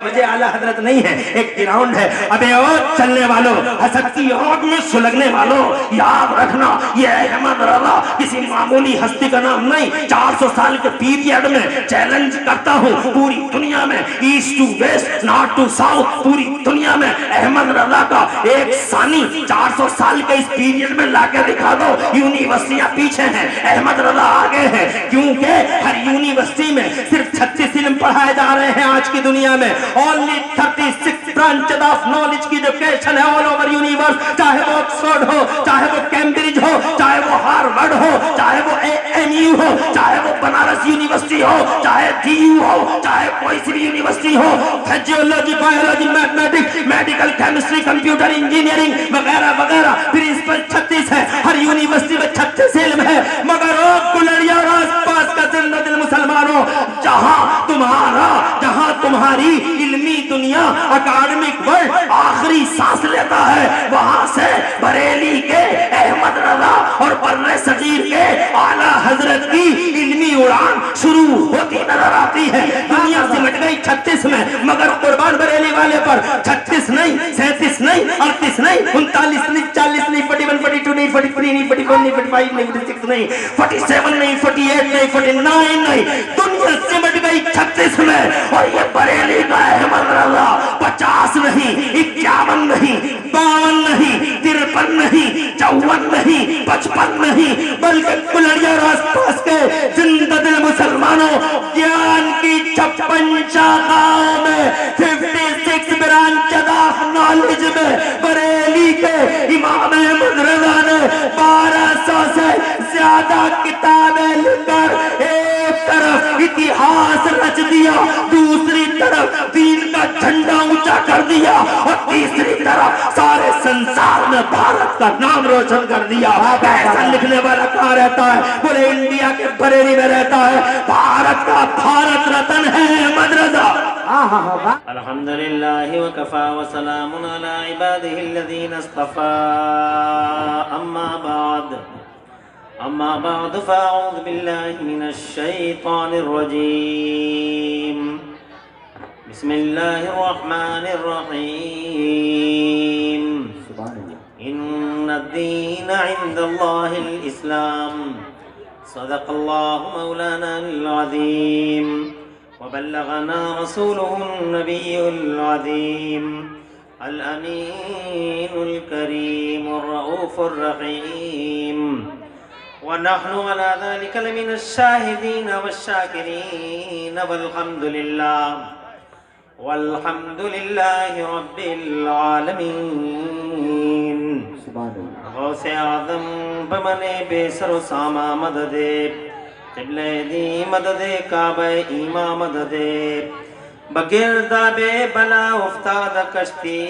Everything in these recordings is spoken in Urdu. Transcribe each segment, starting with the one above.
مجھے اعلیٰ حضرت نہیں ہے، ایک گراؤنڈ ہے۔ ابے او چلنے والوں، حسد کی آگ میں سلگنے والوں، یاد رکھنا یہ احمد رضا کسی معمولی ہستی کا نام نہیں۔ 400 سال کے پیریڈ میں چیلنج کرتا ہوں پوری دنیا میں، east to west, north to south, پوری دنیا میں احمد رضا کا ایک ثانی 400 سال کے اس پیریڈ میں لا کے دکھا دو۔ یونیورسٹیاں پیچھے ہیں، احمد رضا آگے ہے، کیونکہ ہر یونیورسٹی میں صرف 36 علم پڑھائے جا رہے ہیں آج کی دنیا میں۔ only 36 برانچز آف نالج کی ایجوکیشن ہے all over universe، چاہے وہ آکسفورڈ ہو، چاہے وہ کیمبرج ہو، چاہے وہ ہارورڈ ہو، چاہے وہ AMU ہو، چاہے وہ بنارس یونیورسٹی ہو، چاہے DU ہو، چاہے کوئی سی بھی یونیورسٹی ہو، physiology, biology, mathematics, medical, chemistry, computer engineering وغیرہ وغیرہ، پرنسپل 36 ہے، ہر یونیورسٹی میں 36 علم ہے، مگر او گلڑیا اور آس پاس کا زندہ دل مسلمانوں، جہاں تمہاری علمی دنیا، اکیڈمک ورلڈ آخری سانس لیتا ہے، وہاں سے بریلی کے احمد رضا اور بر صغیر کے اعلیٰ حضرت کی علمی اڑان شروع ہوتی نظر آتی ہے۔ دنیا سمٹ گئی 36 میں، مگر قربان بریلی والے پر 36 نہیں، 37 نہیں، 38 نہیں، 39 نہیں، 40 نہیں، 41، 42 نہیں، 43 نہیں، 44 نہیں، 45 نہیں، 46 نہیں، 47 نہیں، 48 نہیں، 49 نہیں، دنیا سمٹ گئی 36 میں، اور یہ بریلی کا احمد رضا 50 نہیں، 51 نہیں، 52 نہیں، 53 نہیں، 54 نہیں، 55 نہیں، بلکہ کلڑیا اور آس پاس کے زندہ دل مسلمانوں، گیان کی 56 شاخوں میں 56 برانچز آف نالج میں بریلی کے امام احمد رضا نے 1200 سے زیادہ کتابیں لکھ کر ایک طرف اتہاس رچ دیا، دوسری طرف دین کا جھنڈا اونچا کر دیا، اور تیسری طرف سارے سنسار میں بھارت کا نام روشن کر دیا۔ ایسا لکھنے والا کہاں رہتا ہے؟ پورے انڈیا کے بریلی میں رہتا ہے۔ بھارت کا بھارت رتن ہے احمد رضا۔ الحمدللہ وکفا وسلام علی عبادہ الذین اصطفى، اما بعد فاعوذ باللہ من الشیطان الرجیم، بسم اللہ الرحمن الرحیم، ان الدین عند اللہ الاسلام، صدق اللہ مولانا العظیم، وبلغنا رسوله النبي العظيم الأمين الكريم الرؤوف الرحيم، ونحن على ذلك لمن الشاهدين والشاكرين، والحمد لله رب العالمين۔ غوث اعظم بمن بے سر و ساما مدد، قبلہ دی مدد، کعبہ ایماں مدد، بگرداب بلا افتاد کشتی،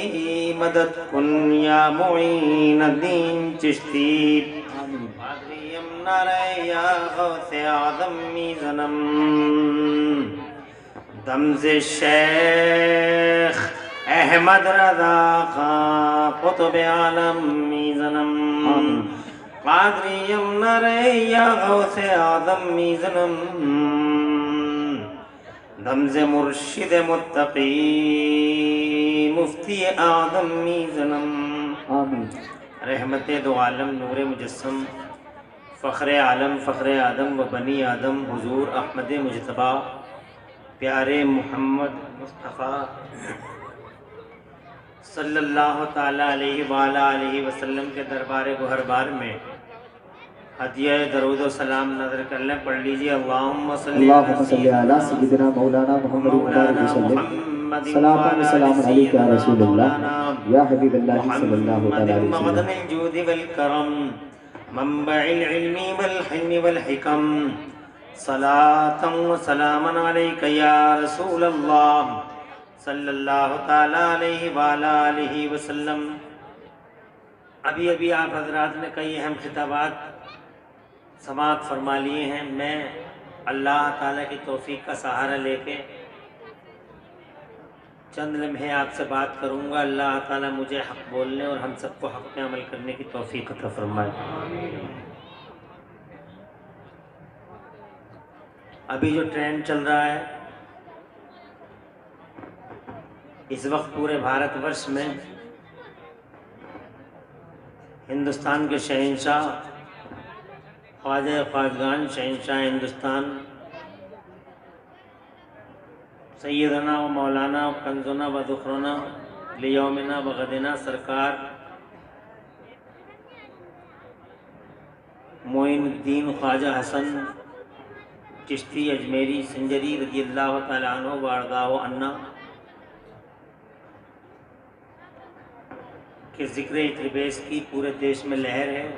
مدد کن یا معین الدین چشتی، پادریم نعرہ یا غوث اعظم میزنم، دمز شیخ احمد رضا خان قطب عالم میزنم، قادریم نعرہ یا غوث اعظم میزنم، دمز مرشد متقی مفتی اعظم میزنم، رحمت دو عالم نور مجسم، فخر عالم فخر آدم و بنی آدم، حضور احمد مجتبی پیارے محمد مصطفیٰ صلی اللہ تعالیٰ علیہ وآلہ وسلم کے دربار گوہربار میں ہدیہ درود و سلام نظر کر لیں، پڑھ لیجئے اللہم صلی علی سیدنا مولانا محمد وسلم، صلاۃ و سلام علیک یا رسول اللہ یا حبیب اللہ صلی اللہ علیہ وسلم، مغدن الجود والکرم، منبع العلم والحلم والحکم، صلاۃ و سلام علیک یا رسول اللہ صلی اللہ تعالیٰ علیہ وآلہ وسلم۔ ابھی آپ حضرات نے کئی اہم خطابات سماعت فرما لیے ہیں۔ میں اللہ تعالیٰ کی توفیق کا سہارا لے کے چند لمحے آپ سے بات کروں گا۔ اللہ تعالیٰ مجھے حق بولنے اور ہم سب کو حق میں عمل کرنے کی توفیق عطا فرمائے۔ ابھی جو ٹرینڈ چل رہا ہے اس وقت پورے بھارت ورش میں ہندوستان کے شہنشاہ، خواجہ خواجگان، شہنشاہ ہندوستان، سیدنا و مولانا و کنزنا و ذخرنا لیومنا و غدنا سرکار معین الدین خواجہ حسن چشتی اجمیری سنجری رضی اللہ تعالیٰ عنہ و ارضاہ عنا کہ ذکر تربیس کی پورے دیش میں لہر ہے۔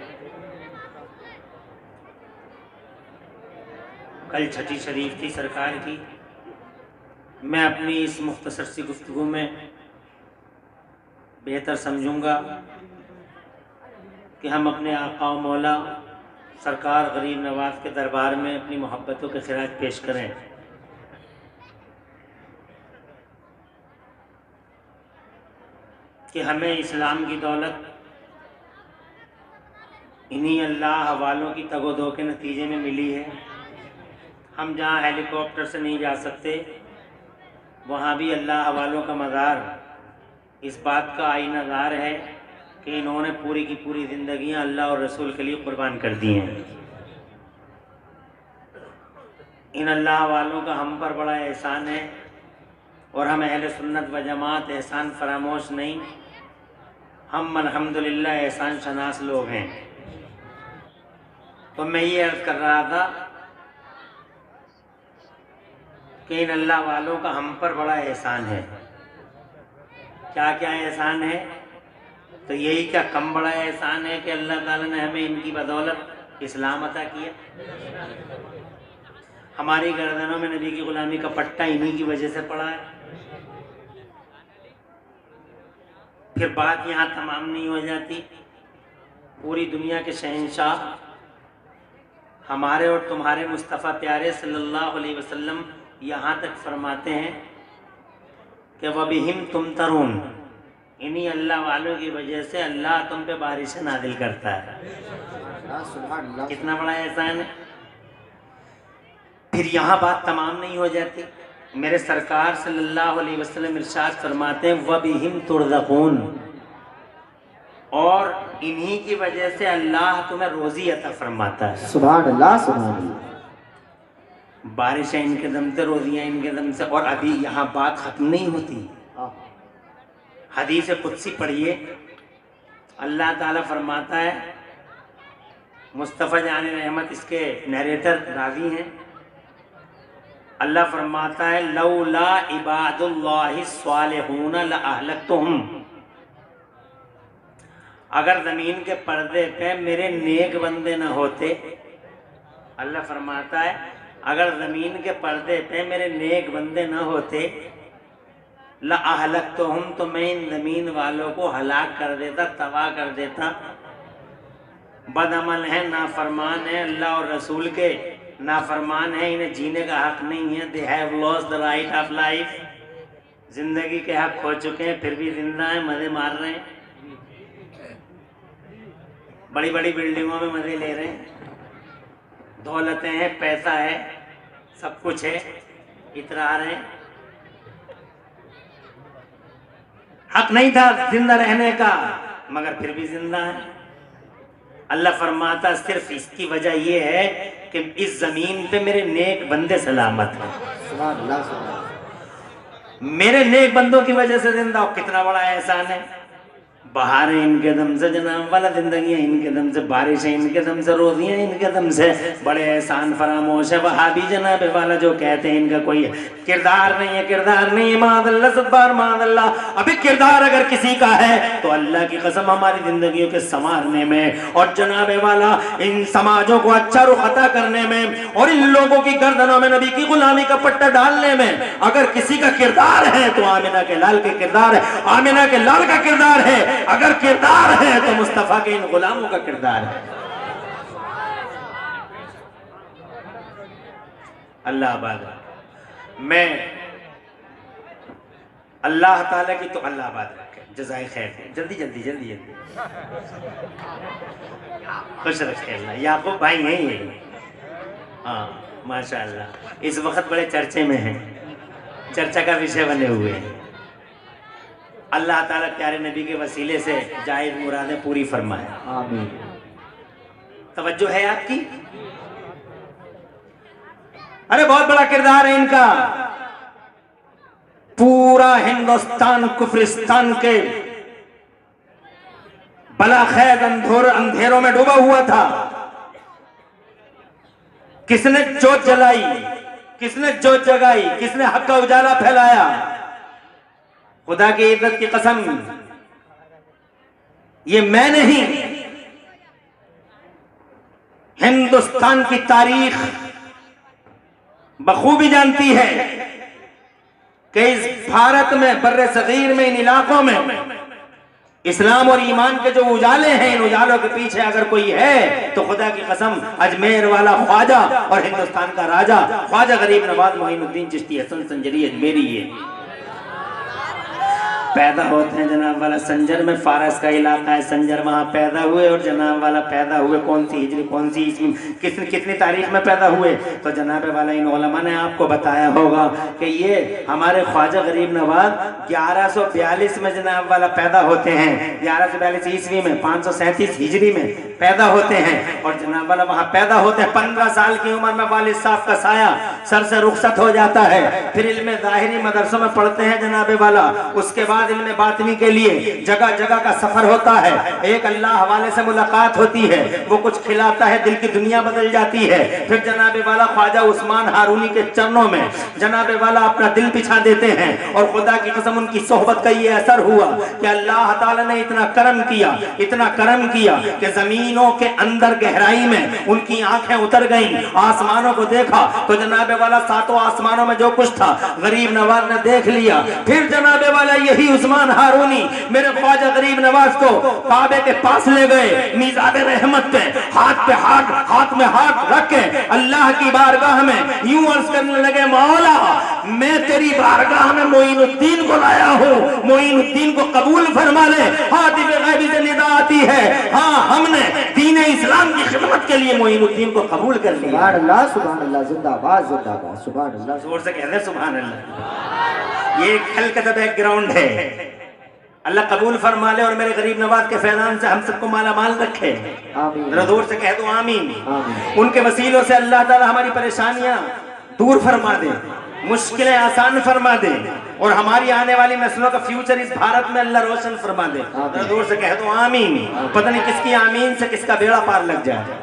کل چھٹی شریف تھی سرکار کی۔ میں اپنی اس مختصر سی گفتگو میں بہتر سمجھوں گا کہ ہم اپنے آقا و مولا سرکار غریب نواز کے دربار میں اپنی محبتوں کے خراج پیش کریں۔ کہ ہمیں اسلام کی دولت انہی اللہ حوالوں کی تگ و دو کے نتیجے میں ملی ہے۔ ہم جہاں ہیلی کاپٹر سے نہیں جا سکتے، وہاں بھی اللہ حوالوں کا مزار اس بات کا آئینہ دار ہے کہ انہوں نے پوری کی پوری زندگیاں اللہ اور رسول کے لیے قربان کر دی ہیں۔ ان اللہ والوں کا ہم پر بڑا احسان ہے، اور ہم اہل سنت و جماعت احسان فراموش نہیں، ہم الحمدللہ احسان شناس لوگ ہیں۔ تو میں یہ عرض کر رہا تھا کہ ان اللہ والوں کا ہم پر بڑا احسان ہے۔ کیا کیا احسان ہے؟ تو یہی کیا کم بڑا احسان ہے کہ اللہ تعالیٰ نے ہمیں ان کی بدولت اسلام عطا کیا۔ ہماری گردنوں میں نبی کی غلامی کا پٹا انہی کی وجہ سے پڑا ہے۔ پھر بات یہاں تمام نہیں ہو جاتی۔ پوری دنیا کے شہنشاہ ہمارے اور تمہارے مصطفیٰ پیارے صلی اللہ علیہ وسلم یہاں تک فرماتے ہیں کہ وَبِهِمْ تُمْتَرُونَ، انہی اللہ والوں کی وجہ سے اللہ تم پہ بارش نازل کرتا ہے۔ کتنا بڑا احسان ہے۔ پھر یہاں بات تمام نہیں ہو جاتی۔ میرے سرکار صلی اللہ علیہ وسلم ارشاد فرماتے ہیں وَبِهِمْ تُرْزَقُونَ، اور انہی کی وجہ سے اللہ تمہیں روزی عطا فرماتا ہے۔ سبحان اللہ سبحان اللہ۔ بارشیں ان کے دم سے، روزیاں ان کے دم سے، اور ابھی یہاں بات ختم نہیں ہوتی۔ حدیث قدسی پڑھیے، اللہ تعالیٰ فرماتا ہے، مصطفیٰ جان رحمت اس کے نیریٹر راوی ہیں، اللہ فرماتا ہے لولا عباد اللہ الصالحون لأہلکتہم، اگر زمین کے پردے پہ میرے نیک بندے نہ ہوتے، اللہ فرماتا ہے اگر زمین کے پردے پہ میرے نیک بندے نہ ہوتے لَأَهْلَكْتُهُمْ، تو میں ان زمین والوں کو ہلاک کر دیتا، تباہ کر دیتا۔ بد عمل ہیں، نافرمان ہیں، اللہ اور رسول کے نافرمان ہیں، انہیں جینے کا حق نہیں ہے۔ they have lost the right of life، زندگی کے حق کھو چکے ہیں، پھر بھی زندہ ہیں، مزے مار رہے ہیں، بڑی بڑی بلڈنگوں میں مزے لے رہے ہیں، دولتیں ہیں، پیسہ ہے، سب کچھ ہے، اترا رہے ہیں۔ حق نہیں تھا زندہ رہنے کا، مگر پھر بھی زندہ ہے۔ اللہ فرماتا صرف اس کی وجہ یہ ہے کہ اس زمین پہ میرے نیک بندے سلامت ہیں، سبحان اللہ سبحان اللہ۔ میرے نیک بندوں کی وجہ سے زندہ ہو۔ کتنا بڑا احسان ہے۔ بہاریں ان کے دم سے، جناب والا زندگیاں ان کے دم سے، بارشیں ان کے دم سے، روزیاں ان کے دم سے، بڑے احسان فراموش ہے وہابی جناب والا جو کہتے ہیں ان کا کوئی کردار نہیں ہے، کردار نہیں ہے، معاذ اللہ ستبار معاذ اللہ۔ ابھی کردار اگر کسی کا ہے تو اللہ کی قسم ہماری زندگیوں کے سنوارنے میں اور جناب والا ان سماجوں کو اچھا رخ عطا کرنے میں اور ان لوگوں کی گردنوں میں نبی کی غلامی کا پٹا ڈالنے میں اگر کسی کا کردار ہے تو آمنہ کے لال کے کردار ہے، آمنہ کے لال کا کردار ہے۔ اگر کردار ہے تو مصطفیٰ کے ان غلاموں کا کردار ہے۔ اللہ آباد رکھے۔ میں اللہ تعالیٰ کی تو اللہ آباد رکھے، جزائے خیر دے، جلدی جلدی جلدی جلدی خوش رکھے اللہ۔ یعقوب بھائی ہیں یہ، ہاں ماشاءاللہ اس وقت بڑے چرچے میں ہیں، چرچا کا وشے بنے ہوئے ہیں۔ اللہ تعالیٰ پیارے نبی کے وسیلے سے جائز مرادیں پوری فرمائے. آمین. توجہ ہے آپ کی؟ ارے بہت بڑا کردار ہے ان کا. پورا ہندوستان کفرستان کے بلا خیز اندھیروں میں ڈوبا ہوا تھا. کس نے جوت جلائی, کس نے جوت جگائی, کس نے حق کا اجالا پھیلایا؟ خدا کی عزت کی قسم یہ میں نہیں, ہندوستان کی تاریخ بخوبی جانتی ہے کہ اس بھارت میں, بر صغیر میں, ان علاقوں میں اسلام اور ایمان کے جو اجالے ہیں, ان اجالوں کے پیچھے اگر کوئی ہے تو خدا کی قسم اجمیر والا خواجہ اور ہندوستان کا راجہ خواجہ غریب نواز معین الدین چشتی حسن سنجری اجمیری ہے. پیدا ہوتے ہیں جناب والا سنجر میں, فارس کا علاقہ ہے سنجر, وہاں پیدا ہوئے. اور جناب والا پیدا ہوئے کون سی ہجری, کون سی عیسوی, کتنی تاریخ میں پیدا ہوئے؟ تو جناب والا ان علماء نے آپ کو بتایا ہوگا کہ یہ ہمارے خواجہ غریب نواز 1142 میں جناب والا پیدا ہوتے ہیں, 1142 عیسوی میں, 537 ہجری میں پیدا ہوتے ہیں. اور جناب والا وہاں پیدا ہوتے ہیں, 15 سال کی عمر میں والد صاحب کا سایہ سر سے رخصت ہو جاتا ہے. پھر علم ظاہری مدرسوں میں پڑھتے ہیں جناب والا. اس کے بعد علم باطنی کے لیے جگہ جگہ کا سفر ہوتا ہے. ایک اللہ حوالے سے ملاقات ہوتی ہے, وہ کچھ کھلاتا ہے, دل کی دنیا بدل جاتی ہے. پھر جناب والا خواجہ عثمان ہارونی کے چرنوں میں جناب والا اپنا دل بچھا دیتے ہیں. اور خدا کی قسم ان کی صحبت کا یہ اثر ہوا کہ اللہ تعالی نے اتنا کرم کیا, اتنا کرم کیا کہ زمینوں کے اندر گہرائی میں ان کی آنکھیں اتر گئیں. آسمانوں کو دیکھا تو جناب والا ساتوں آسمانوں میں جو کچھ تھا غریب نواز نے دیکھ لیا. پھر جناب والا یہی عثمان ہارونی میرے خواجہ غریب نواز کو کعبے کے پاس لے گئے, میزاب رحمت پہ ہاتھ میں ہاتھ رکھ کے اللہ کی بارگاہ میں یوں عرض کرنے لگے, مولا میں تیری بارگاہ میں معین الدین کو لایا ہوں, معین الدین کو قبول فرما لے. حاطب غیبی سے ندا آتی ہے, ہاں ہم نے دین اسلام کی خدمت کے لیے معین الدین کو قبول کر لیا. سبحان اللہ, سبحان اللہ, زندہ باد, زندہ باد, سبحان اللہ. زور سے کہتے ہیں سبحان اللہ. یہ ایک ہلکا سا بیک گراؤنڈ ہے. اللہ قبول فرما لے اور میرے غریب نواز کے فیضان سے ہم سب کو مالا مال رکھے. ذرا زور سے کہہ دو آمین. ان کے وسیلوں سے اللہ تعالی ہماری پریشانیاں دور فرما دے, مشکلیں آسان فرما دے, اور ہماری آنے والی نسلوں کا فیوچر اس بھارت میں اللہ روشن فرما دے. ذرا زور سے کہہ دو آمین. پتہ نہیں کس کی آمین سے کس کا بیڑا پار لگ جائے.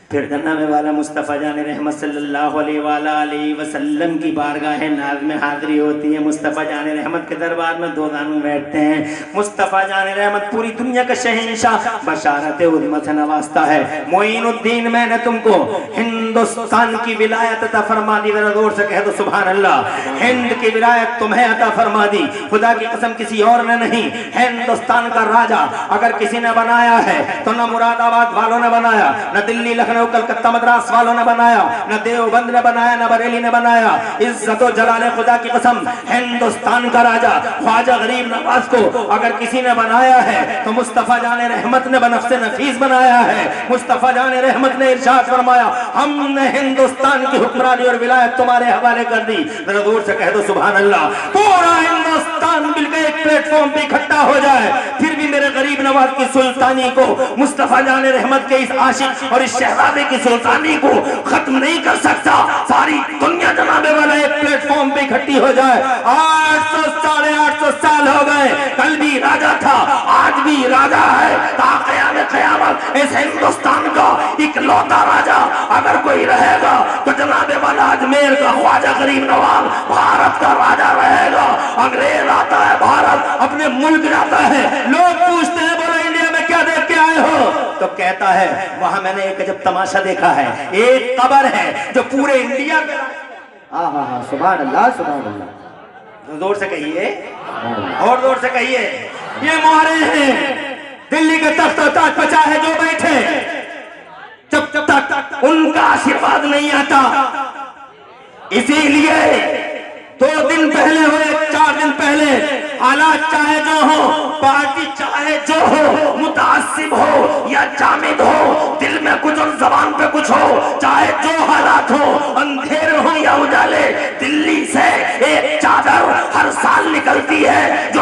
پھر جناب والا مصطفیٰ جان رحمت صلی اللہ علیہ وسلم کی بارگاہ ناز میں حاضری ہوتی ہے. مصطفیٰ جان رحمت کے دربار میں دو دانوں بیٹھتے ہیں. مصطفیٰ جان رحمت پوری دنیا کا شہنشاہ بشارت عظمت سے نوازتا ہے. معین الدین میں نے تم کو ہندوستان کی ولایت عطا فرما دی. ذرا زور سے کہہ دو سبحان اللہ. ہند کی ولایت تمہیں عطا فرما دی, خدا کی قسم کسی اور نے نہیں. ہندوستان کا راجہ اگر کسی نے بنایا ہے تو نہ مراد آباد والوں نے بنایا, نہ دلی لکھنؤ کلکتہ مدراس والوں نے بنایا, نہ دیوبند نے بنایا, نہ بریلی نے بنایا. عزت و جلال خدا کی قسم ہندوستان کا راجہ خواجہ غریب نواز کو اگر کسی نے بنایا ہے تو مصطفیٰ جان رحمت نے بنفس نفیس بنایا ہے. مصطفیٰ جان رحمت نے ارشاد فرمایا, ہم نے ہندوستان کی حکمرانی اور ولایت تمہارے حوالے کر دی. ذرا زور سے کہہ دو سبحان اللہ. پورا ہندوستان مل کے ایک پلیٹ فارم پہ اکٹھا ہو جائے, پھر بھی میرے غریب نواز کی سلطانی کو, مصطفیٰ جان رحمت کے اس عاشق اور اس شہزادے کی سلطانی کو ختم نہیں کر سکتا. ساری دنیا جناب والا ایک پلیٹ فارم پہ اکٹھی ہو جائے. 800 سال ہو گئے, کل بھی راجہ تھا, آج بھی راجہ ہے, تا قیام قیامت اس ہندوستان کا اکلوتا راجہ اگر کوئی رہے گا تو جناب والا اجمیر کا خواجہ غریب نواز بھارت کا راجہ رہے گا. انگریز آتا ہے بھارت, اپنے ملک جاتا ہے, لوگ پوچھتے ہیں بولا انڈیا میں کیا دیکھ کے آئے ہو, تو کہتا ہے وہاں میں نے ایک جب تماشا دیکھا ہے, ایک قبر ہے جو پورے انڈیا کے سبحان اللہ, سبحان اللہ. زور سے کہیے, اور زور سے کہیے, یہ مہرے ہیں دلی کے تخت و تاج پہ چاہے جو بیٹھے, جب تک ان کا آشیرواد نہیں آتا. اسی لیے 2 دن پہلے ہوئے, 4 دن پہلے, حالات چاہے جو ہو, پارٹی چاہے جو ہو, متعصب ہو یا جامد ہو, دل میں کچھ اور زبان پہ کچھ ہو, چاہے جو حالات ہو, اندھیرے ہو یا اجالے, دلی سے ایک چادر ہر سال نکلتی ہے جو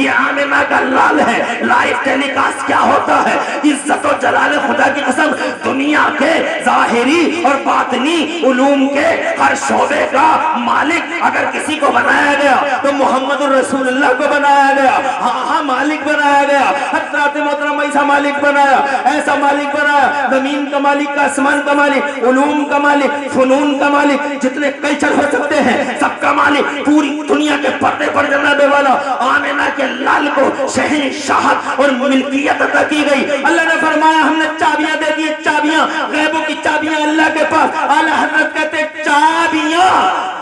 یہ آمنہ کا لال ہے. لائیو ٹیلی کاسٹ کیا ہوتا ہے؟ عزت و جلال خدا کی قسم دنیا کے ظاہری اور باطنی علوم کے ہر شعبے کا مالک اگر کسی کو بنایا گیا تو محمد الرسول اللہ کو بنایا گیا. ہاں مالک بنایا گیا. حضرات محترم ایسا مالک بنایا, ایسا مالک بنایا, زمین کا مالک, آسمان کا مالک, علوم کا مالک, فنون کا مالک, جتنے کلچر ہو سکتے ہیں سب کا مالک, پوری دنیا کے پردے پر جناب والا آمنہ کے لال کو شہنشاہت اور ملکیت عطا کی گئی. اللہ نے فرمایا ہم نے چابیاں دے دی, چابیاں غیبوں کی چابیاں اللہ کے پاس. اعلیٰ حضرت کہتے ہیں چابیاں,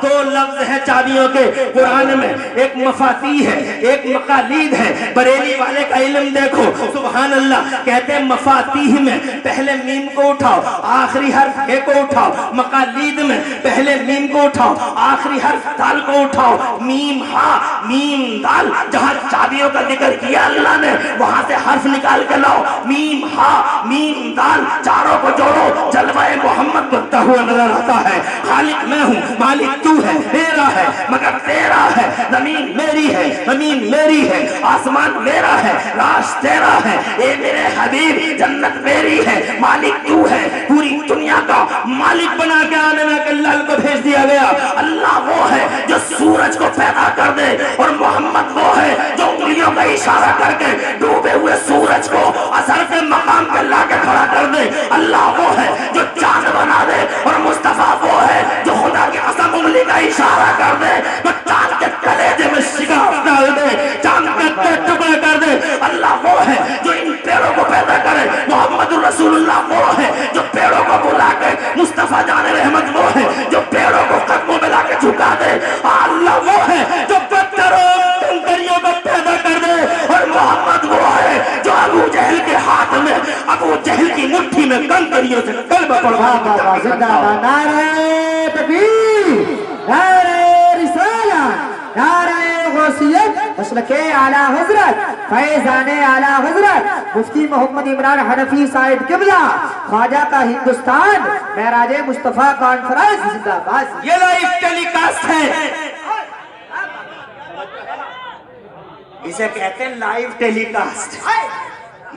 دو لفظ ہیں چابیوں کے قرآن میں, ایک مفاتیح ہے ایک مقالید ہے. بریلی والے کا علم دیکھو سبحان اللہ, کہتے ہیں مفاتیح میں پہلے میم کو اٹھاؤ آخری حرف اے کو اٹھاؤ, مقالید میں پہلے میم کو اٹھاؤ آخری حرف دال کو اٹھاؤ, میم ہا میم دال. جہاں چابیوں کا ذکر کیا اللہ نے وہاں سے حرف نکال کے لاؤ, میم ہا میم دال, چاروں کو جوڑو, جلوہ محمد بنتا ہوا نظر آتا ہے. خالق میں ہوں, مالک تو ہے, میرا ہے مگر تیرا ہے, زمین میری ہے زمین میری ہے, آسمان میرا ہے راش تیرا ہے, اے میرے حبیب جنت میری ہے, مالک تو ہے. پوری دنیا کا مالک بنا کے آمنہ کے لال کو بھیج دیا گیا. اللہ وہ ہے جو سورج کو پیدا کر دے اور محمد وہ ہے جو انگلیوں کا اشارہ کر کے ڈوبے ہوئے سورج کو اثر کے مقام پہ لا کے کھڑا کر دے. اللہ وہ ہے جو چاند بنا دے اور مصطفیٰ وہ ہے جو خدا کی قسم انگلی کا اشارہ کر دے تو چاند کے کلیجے میں شگاف ڈال دے, چاند کے ٹکڑے کر دے. اللہ وہ ہے جو ان پیڑوں کو پیدا کرے, محمد الرسول اللہ وہ ہے جو پیڑوں کو بلا کے, مصطفیٰ جان رحمت وہ ہے جو پیڑوں کو قدموں میں لا کے جھکا دے. اللہ وہ ہے جو پتھروں کنکریوں کو پیدا کر دے, اور محمد وہ ہے جو ابو جہل کے ہاتھ میں, ابو جہل کی مٹھی میں کنکریوں سے کلمہ پڑھوا بابا زندہ باد. نعرہ تکبیر, نعرہ رسالت, نعرہ غوثیت, مسلک اعلیٰ حضرت فیضان اعلیٰ حضرت مفتی محمد عمران حنفی صاحب قبلہ خواجہ کا ہندوستان معراج مصطفیٰ کانفرنس زندہ باد. یہ لائیو ٹیلی کاسٹ ہے, اسے کہتے ہیں لائیو ٹیلی کاسٹ.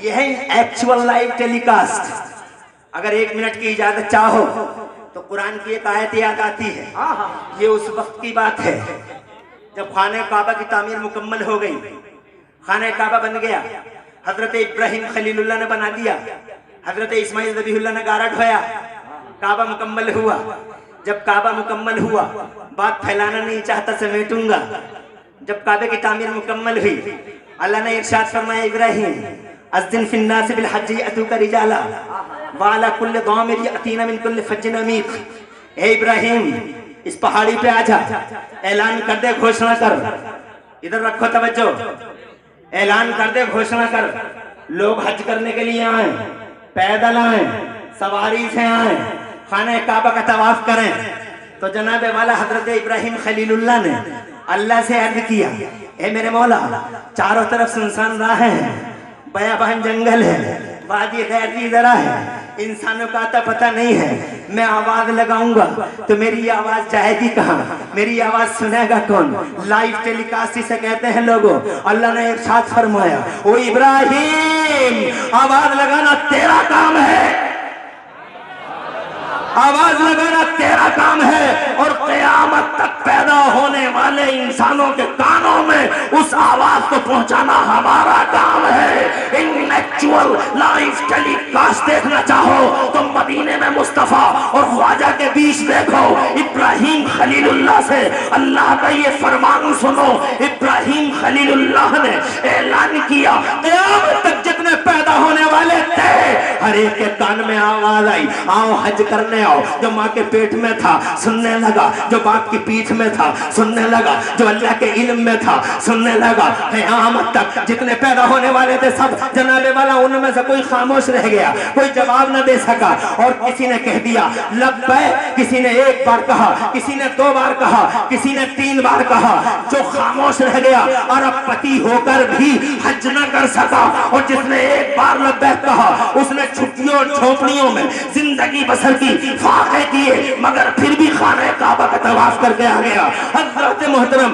یہ ہے ایکچول لائیو ٹیلی کاسٹ. اگر 1 منٹ کی اجازت چاہو تو قرآن کی ایک آیت یاد آتی ہے. یہ اس وقت کی بات ہے جب خانہ کعبہ کی تعمیر مکمل ہو گئی, خانہ کعبہ بن گیا, حضرت ابراہیم خلیل اللہ نے بنا دیا, حضرت اسماعیل ذبیح اللہ نے گارہ ڈھویا, کعبہ مکمل ہوا. جب کعبہ مکمل ہوا, بات پھیلانا نہیں چاہتا سمیٹوں گا. جب کعبے کی تعمیر مکمل ہوئی, اللہ نے ارشاد فرمایا ابراہیم اذن فی الناس بالحج یأتوک رجالا وعلی کل ضامر یأتین من کل فج عمیق. اے ابراہیم اس پہاڑی پہ آ جا, اعلان کر دے, گھوشنا کر, ادھر رکھو توجہ, اعلان کر دے, گھوشنا کر, لوگ حج کرنے کے لیے آئیں, پیدل آئیں, سواری سے آئیں, خانہ کعبہ کا طواف کریں. تو جناب والا حضرت ابراہیم خلیل اللہ نے اللہ سے عرض کیا, اے میرے مولا چاروں طرف سنسان راہیں ہیں, بیابان جنگل ہے, وادی غیر ذی زرع ہے, انسانوں کا آتا پتہ نہیں ہے, میں آواز لگاؤں گا تو میری آواز جائے گی کہاں, میری آواز سنے گا کون؟ لائیو ٹیلی کاسٹ اسے کہتے ہیں لوگوں. اللہ نے ارشاد فرمایا او ابراہیم آواز لگانا تیرا کام ہے, آواز لگانا تیرا کام ہے, اور قیامت تک پیدا ہونے والے انسانوں کے کانوں میں اس آواز کو پہنچانا ہمارا کام ہے. ان ایکچول لائیو ٹیلی کاسٹ دیکھنا چاہو تو مدینے میں مصطفیٰ اور خواجہ کے بیچ دیکھو. ابراہیم خلیل اللہ سے اللہ کا یہ فرمان سنو. ابراہیم خلیل اللہ نے اعلان کیا قیامت تک جتنے پیدا ہونے والے تھے ہر ایک کے کان میں آواز آئی, آؤ حج کرنے آؤ. جو ماں کے پیٹ میں تھا سننے لگا, جو باپ کی پیٹھ میں تھا سننے لگا, جو اللہ کے علم میں تھا سننے لگا. قیامت تک جتنے پیدا ہونے والے تھے سب جناب والا ان میں سے کوئی خاموش رہ گیا, کوئی جواب نہ دے سکا, اور کسی نے کہہ دیا لبیک, کسی نے 1 بار کہا, کسی نے 2 بار کہا, کسی نے 3 بار کہا. جو خاموش رہ گیا ارب پتی ہو کر بھی حج نہ کر سکا, اور جس نے 1 بار لبیک کہا اس نے چھٹیوں جھونپڑیوں میں زندگی بسر کی, فاقے کیے, مگر پھر بھی خانہ کعبہ کا طواف کر کے آ گیا. حضرت محترم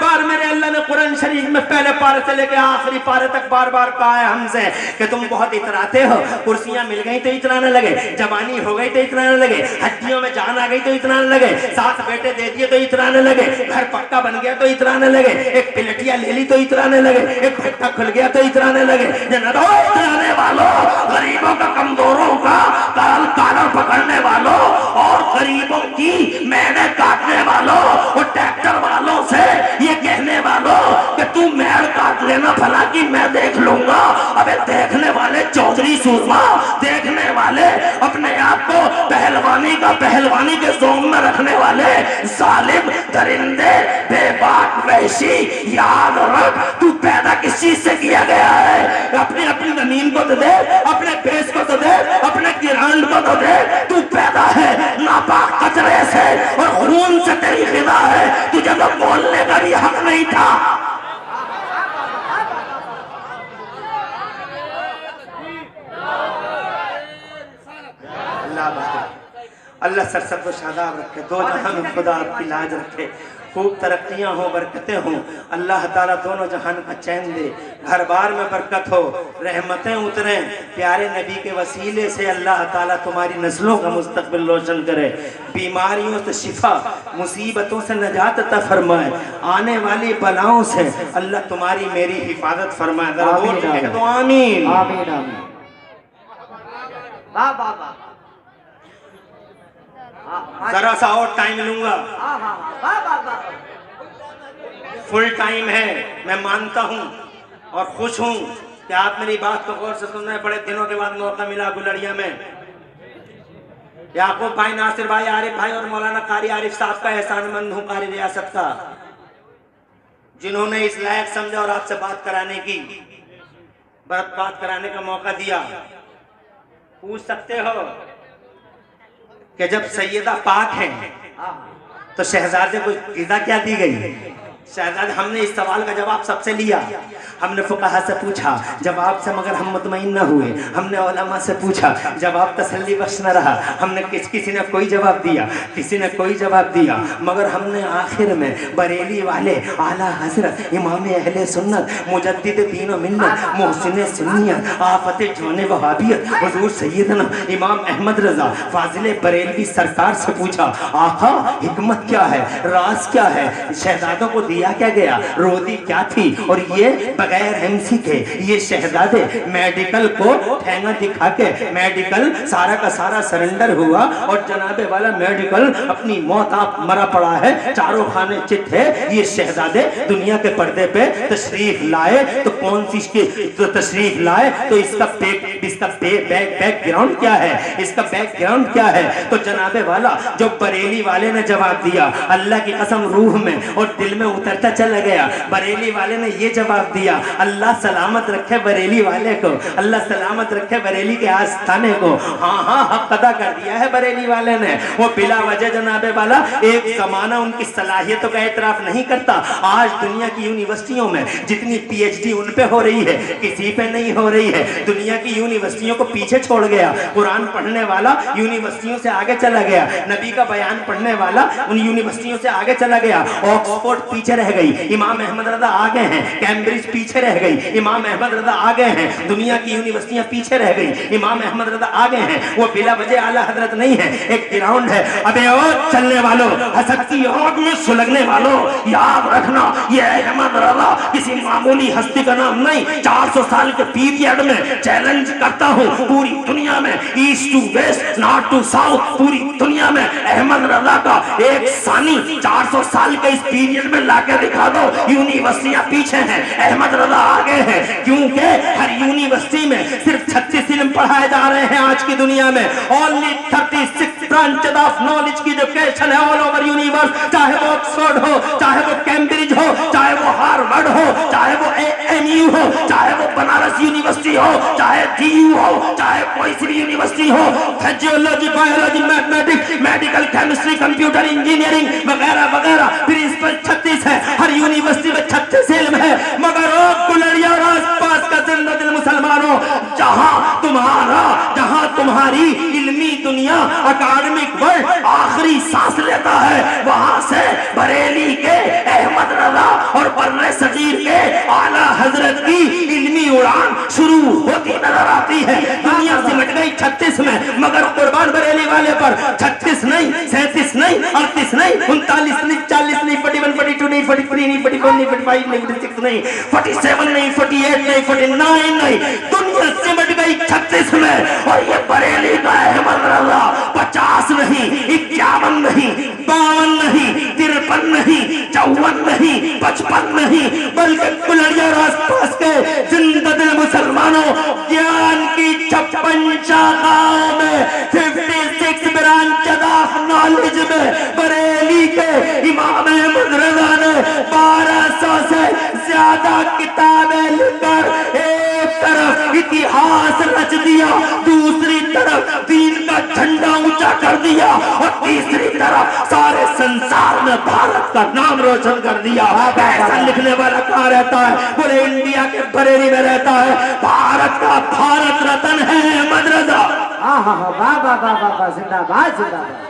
بار میرے اللہ نے قرآن شریف میں پہلے پارے سے لے کے آخری پارے تک بار بار کہا ہے ہم سے کہ تم بہت اتراتے ہو. کرسیاں مل گئی تو اترانے لگے, جوانی ہو گئی تو اترانے لگے, ہڈیوں میں جان آ گئی تو اترانے لگے, 7 بیٹے دے دیے تو اترانے لگے, گھر پکا بن گیا تو اترانے لگے, ایک پلٹیا لے لی تو اترانے لگے, ایک بھٹا کھل گیا تو اترانے لگے. جنتوں اترانے والوں, غریبوں کا, کمزوروں کا کالر پکڑنے والوں اور غریبوں کی میڑے کاٹنے والوں اور ٹریکٹر والوں سے یہ کہنے والوں کہ تو میڑ کاٹ لینا بھلا کی میں دیکھ لوں گا. ابے دیکھنے والے چودھری سورما, دیکھنے والے اپنے آپ کو پہلوانی کے زوم میں رکھنے والے ظالم درندے, بے باک وحشی, یاد رکھ تو پیدا کس چیز سے کیا گیا ہے. اپنی زمین کو تو دے, اپنے بیس کو تو دے, اپنے گرانڈ کو تو دے. تو پیدا ہے ناپاک کچرے سے اور خون سے تیری غذا ہے. تجھے تو بولنے کا بھی حق نہیں تھا. اللہ سرسبز و شاداب رکھے, دو جہاں میں خدا آپ کی لاج رکھے, خوب ترقیاں ہوں, برکتیں ہوں. اللہ تعالیٰ دونوں جہان کا چین دے, گھر بار میں برکت ہو, رحمتیں اتریں. پیارے نبی کے وسیلے سے اللہ تعالیٰ تمہاری نسلوں کا مستقبل روشن کرے, بیماریوں سے شفا, مصیبتوں سے نجات عطا فرمائے, آنے والی بلاؤں سے اللہ تمہاری میری حفاظت فرمائے. ذرا بول کے کہہ دو آمین. آمین آمین. واہ واہ واہ. ذرا سا اور ٹائم لوں گا, فل ٹائم ہے. میں مانتا ہوں اور خوش ہوں کہ آپ میری بات کو غور سے سن رہے ہیں. بڑے دنوں کے بعد موقع ملا گلڑیا میں یعقوب بھائی, ناصر بھائی, عارف بھائی اور مولانا قاری عارف صاحب کا احسان مند ہوں, قاری ریاست کا, جنہوں نے اس لائق سمجھا اور آپ سے بات کرانے کا موقع دیا. پوچھ سکتے ہو کہ جب سیدہ پاک ہیں تو شہزادے کو غذا کیا دی گئی؟ شہزادے, ہم نے اس سوال کا جواب سب سے لیا. ہم نے فقہا سے پوچھا, جواب سے مگر ہم مطمئن نہ ہوئے. ہم نے علماء سے پوچھا, جواب تسلی بخش نہ رہا. ہم نے کسی نے کوئی جواب دیا, کسی نے کوئی جواب دیا, مگر ہم نے آخر میں بریلی والے اعلیٰ حضرت امام اہل سنت, مجدد دین و ملت, محسن سنیت, آفت جوان وہابیت, حضور سیدنا امام احمد رضا فاضل بریلوی سرکار سے پوچھا, آقا حکمت کیا ہے, راز کیا ہے, شہزادوں کو دیا کیا گیا, روزی کیا تھی, اور یہ بغیر MC کے یہ شہزادے میڈیکل کو ٹھینگا دکھا کے میڈیکل سارا کا سارا سرنڈر ہوا, اور جناب والا میڈیکل اپنی موت آپ مرا پڑا ہے, چاروں خانے چت ہے. یہ شہزادے دنیا کے پردے پہ تشریف لائے تو کون سی تشریف لائے, تو اس کا بیک گراؤنڈ کیا ہے, اس کا بیک گراؤنڈ کیا ہے. تو جناب والا جو بریلی والے نے جواب دیا, اللہ کی قسم روح میں اور دل میں اترتا چلا گیا. بریلی والے نے یہ جواب دیا, اللہ سلامت رکھے بریلی والے کو, اللہ سلامت رکھے بریلی کے آستانے کو. ہاں حق ادا کر دیا ہے بریلی والے نے. وہ بلا وجہ جناب والا ایک زمانہ ان کی صلاحیتوں کا اعتراف نہیں کرتا. آج دنیا کی یونیورسٹیوں میں جتنی PhD ان پہ ہو رہی ہے, کسی پہ نہیں ہو رہی ہے. دنیا کی یونیورسٹیوں کو پیچھے چھوڑ گیا. قرآن پڑھنے والا یونیورسٹیوں سے آگے چلا گیا, نبی کا بیان پڑھنے والا ان یونیورسٹیوں سے آگے چلا گیا. آکسفورڈ پیچھے رہ گئی, امام احمد رضا آگے ہیں. کیمبرج پیچھے رہ گئی, امام احمد رضا آگے ہیں. دنیا کی یونیورسٹیاں پیچھے رہ گئی, امام احمد رضا آگے ہیں. وہ بلا وجہ اعلیٰ حضرت نہیں ہے, ایک گراؤنڈ ہے. ابے اور چلنے والوں, حسد کی آگ میں سلگنے والوں, یاد رکھنا یہ احمد رضا کسی معمولی ہستی کا نام نہیں. 400 سال کے پیریڈ میں چیلنج کرتا ہوں پوری دنیا میں, east to west, north to south, پوری دنیا میں احمد رضا کا ایک ثانی 400 سال کے اس پیریڈ میں لا کے دکھا دو. یونیورسٹیاں پیچھے ہیں, احمد رضا آگے ہیں, کیونکہ ہر یونیورسٹی میں صرف 36 علم پڑھائے جا رہے ہیں آج کی دنیا میں. only 36 branches of knowledge کی ایجوکیشن ہے all over universe, چاہے وہ آکسفورڈ ہو, چاہے وہ کیمبرج ہو, چاہے وہ ہارورڈ ہو, چاہے وہ AMU ہو, چاہے وہ بنارس یونیورسٹی ہو, چاہے DU ہو, چاہے کوئی سی بھی یونیورسٹی ہو. Physiology, biology, mathematics, medical, chemistry, computer engineering وغیرہ وغیرہ, پرنسپل 36 ہے. ہر یونیورسٹی میں 36 علم ہے. مگر گلڑیا اور آس پاس کا زندہ دل مسلمانوں, جہاں تمہاری علمی دنیا اکیڈمک ورلڈ آخری سانس لیتا ہے وہاں سے بریلی کے احمد رضا اور بر صغیر کے اعلیٰ حضرت کی علمی اڑان شروع ہوتی نظر آتی ہے. دنیا سمٹ گئی 36 میں مگر قربان بریلی والے پر 36 نہیں 37 نہیں 38 نہیں 39 نہیں 40 نہیں 41 42 نہیں 43 نہیں 44 نہیں 45 نہیں 46 نہیں 47 نہیں 48 نہیں 49 نہیں دنیا سمٹ گئی 36 میں اور یہ بریلی کا احمد رضا 50 نہیں 51 نہیں 52 نہیں 53 نہیں 54 نہیں 55 نہیں بلکہ کلڑیا راس پاس کے زندہ دل مسلمانوں گیان کی 56 شاخاؤں میں 56 برانچ آف نالج میں بریلی کے امام احمد رضا نے 1200 سے زیادہ کتابیں لکھ کر ایک طرف اتہاس رچ دیا دوسری طرف دین کا جھنڈا اونچا کر دیا اور تیسری طرف سارے سنسار میں بھارت کا نام روشن کر دیا. ایسا لکھنے والا کہاں رہتا ہے؟ پورے انڈیا کے بریلی میں رہتا ہے. بھارت کا بھارت رتن ہے احمد رضا. واہ واہ واہ واہ واہ واہ زندہ باد زندہ باد.